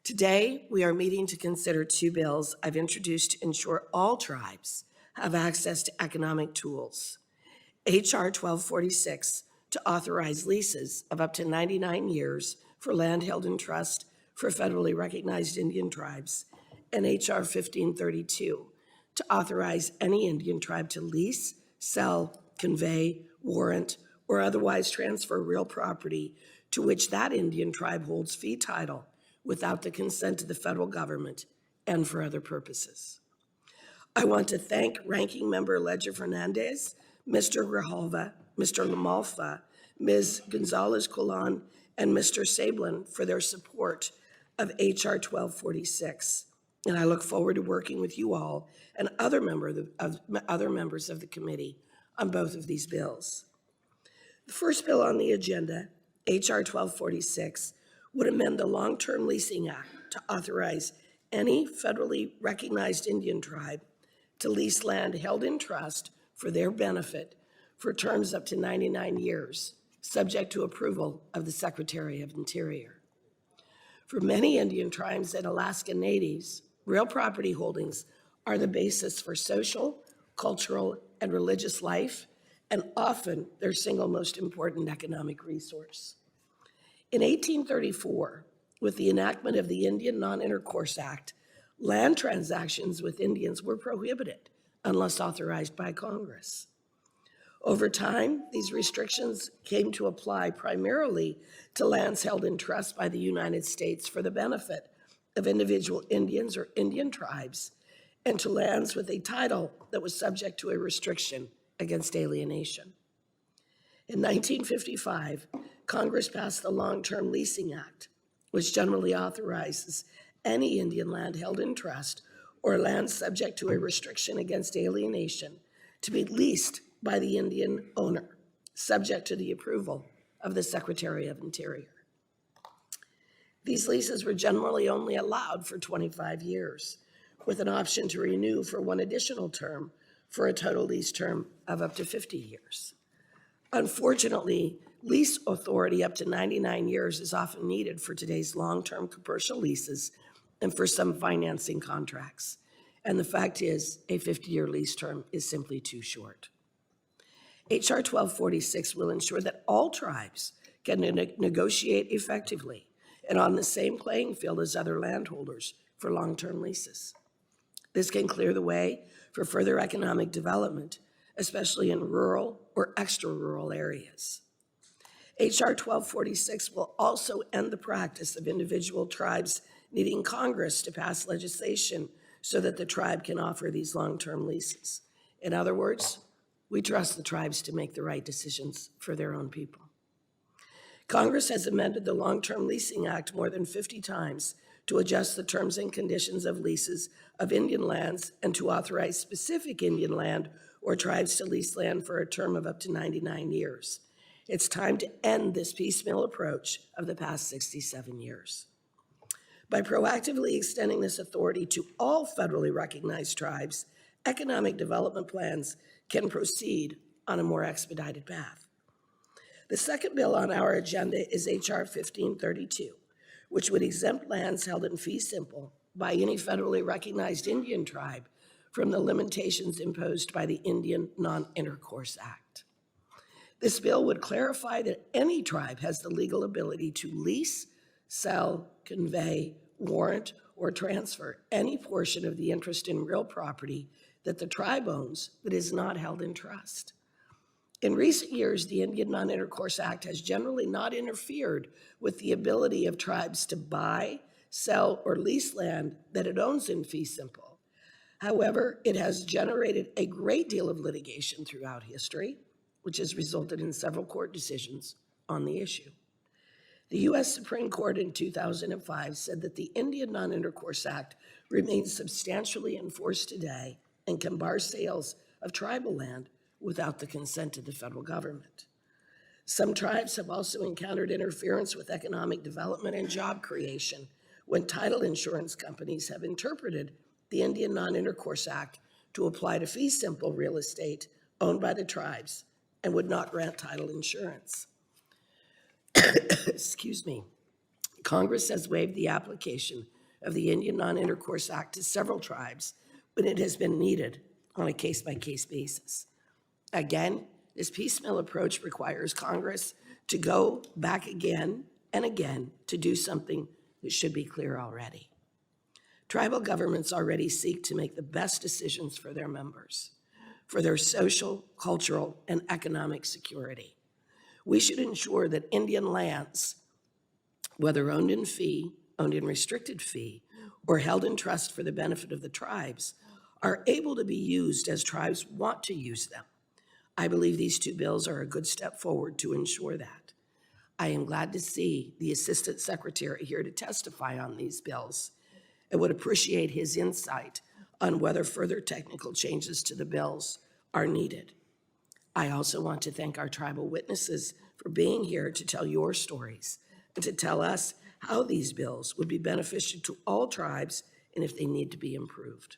Today, we are meeting to consider two bills I've introduced to ensure all tribes have access to economic tools. H.R. 1246 to authorize leases of up to 99 years for land held in trust for federally recognized Indian tribes, and H.R. 1532 to authorize any Indian tribe to lease, sell, convey, warrant, or otherwise transfer real property to which that Indian tribe holds fee title without the consent of the federal government and for other purposes. I want to thank Ranking Member Leger-Fernandez, Mr. Grijalva, Mr. Lamalfa, Ms. Gonzalez-Colon, and Mr. Sablin for their support of H.R. 1246. And I look forward to working with you all and other members of the committee on both of these bills. The first bill on the agenda, H.R. 1246, would amend the Long-Term Leasing Act to authorize any federally recognized Indian tribe to lease land held in trust for their benefit for terms up to 99 years, subject to approval of the Secretary of Interior. For many Indian tribes and Alaska Natives, real property holdings are the basis for social, cultural, and religious life, and often their single most important economic resource. In 1834, with the enactment of the Indian Non-Intercourse Act, land transactions with Indians were prohibited unless authorized by Congress. Over time, these restrictions came to apply primarily to lands held in trust by the United States for the benefit of individual Indians or Indian tribes, and to lands with a title that was subject to a restriction against alienation. In 1955, Congress passed the Long-Term Leasing Act, which generally authorizes any Indian land held in trust or land subject to a restriction against alienation to be leased by the Indian owner, subject to the approval of the Secretary of Interior. These leases were generally only allowed for 25 years, with an option to renew for one additional term for a total lease term of up to 50 years. Unfortunately, lease authority up to 99 years is often needed for today's long-term commercial leases and for some financing contracts. And the fact is, a 50-year lease term is simply too short. H.R. 1246 will ensure that all tribes can negotiate effectively and on the same playing field as other landholders for long-term leases. This can clear the way for further economic development, especially in rural or extra-rural areas. H.R. 1246 will also end the practice of individual tribes needing Congress to pass legislation so that the tribe can offer these long-term leases. In other words, we trust the tribes to make the right decisions for their own people. Congress has amended the Long-Term Leasing Act more than 50 times to adjust the terms and conditions of leases of Indian lands and to authorize specific Indian land or tribes to lease land for a term of up to 99 years. It's time to end this piecemeal approach of the past 67 years. By proactively extending this authority to all federally recognized tribes, economic development plans can proceed on a more expedited path. The second bill on our agenda is H.R. 1532, which would exempt lands held in fee simple by any federally recognized Indian tribe from the limitations imposed by the Indian Non-Intercourse Act. This bill would clarify that any tribe has the legal ability to lease, sell, convey, warrant, or transfer any portion of the interest in real property that the tribe owns that is not held in trust. In recent years, the Indian Non-Intercourse Act has generally not interfered with the ability of tribes to buy, sell, or lease land that it owns in fee simple. However, it has generated a great deal of litigation throughout history, which has resulted in several court decisions on the issue. The U.S. Supreme Court in 2005 said that the Indian Non-Intercourse Act remains substantially in force today and can bar sales of tribal land without the consent of the federal government. Some tribes have also encountered interference with economic development and job creation when title insurance companies have interpreted the Indian Non-Intercourse Act to apply to fee simple real estate owned by the tribes and would not grant title insurance. Excuse me. Congress has waived the application of the Indian Non-Intercourse Act to several tribes when it has been needed on a case-by-case basis. Again, this piecemeal approach requires Congress to go back again and again to do something that should be clear already. Tribal governments already seek to make the best decisions for their members, for their social, cultural, and economic security. We should ensure that Indian lands, whether owned in fee, owned in restricted fee, or held in trust for the benefit of the tribes, are able to be used as tribes want to use them. I believe these two bills are a good step forward to ensure that. I am glad to see the Assistant Secretary here to testify on these bills. I would appreciate his insight on whether further technical changes to the bills are needed. I also want to thank our tribal witnesses for being here to tell your stories and to tell us how these bills would be beneficial to all tribes and if they need to be improved.